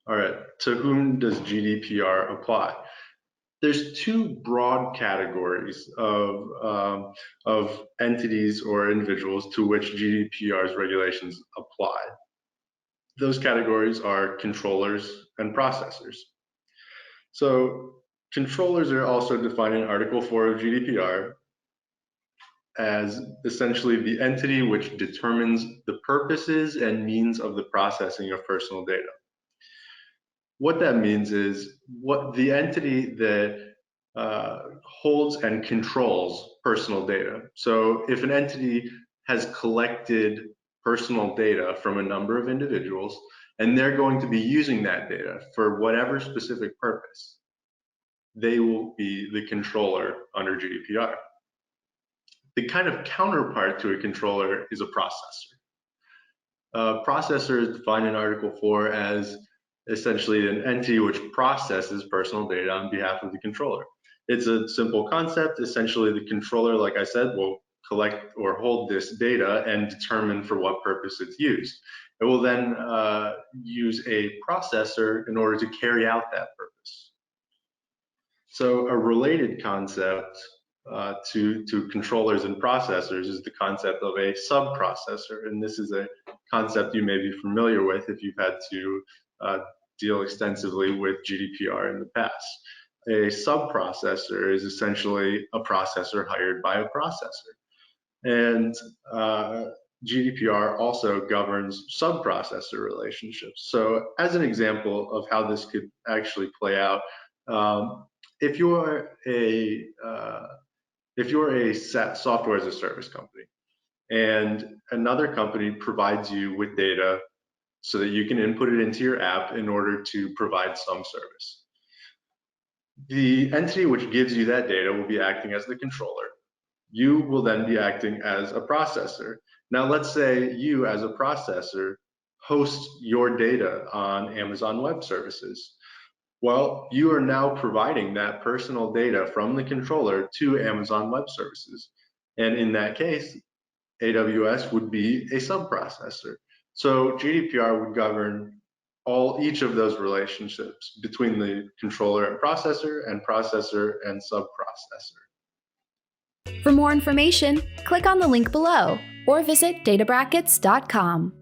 All right, to whom does GDPR apply? There's two broad categories of entities or individuals to which GDPR's regulations apply. Those categories are controllers and processors. So controllers are also defined in Article 4 of GDPR as essentially the entity which determines the purposes and means of the processing of personal data. What that means is what the entity that holds and controls personal data. So if an entity has collected personal data from a number of individuals, and they're going to be using that data for whatever specific purpose, they will be the controller under GDPR. The kind of counterpart to a controller is a processor. A processor is defined in Article 4 as essentially an entity which processes personal data on behalf of the controller. It's a simple concept. Essentially, the controller, like I said, will collect or hold this data and determine for what purpose it's used. It will then use a processor in order to carry out that purpose. So a related concept to controllers and processors is the concept of a sub-processor, and this is a concept you may be familiar with if you've had to deal extensively with GDPR in the past. A sub-processor is essentially a processor hired by a processor, and GDPR also governs sub-processor relationships. So as an example of how this could actually play out, if you're a software as a service company and another company provides you with data so that you can input it into your app in order to provide some service, the entity which gives you that data will be acting as the controller. You will then be acting as a processor. Now, let's say you as a processor host your data on Amazon Web Services. Well, you are now providing that personal data from the controller to Amazon Web Services. And in that case, AWS would be a sub-processor. So GDPR would govern each of those relationships between the controller and processor and sub-processor. For more information, click on the link below or visit databrackets.com.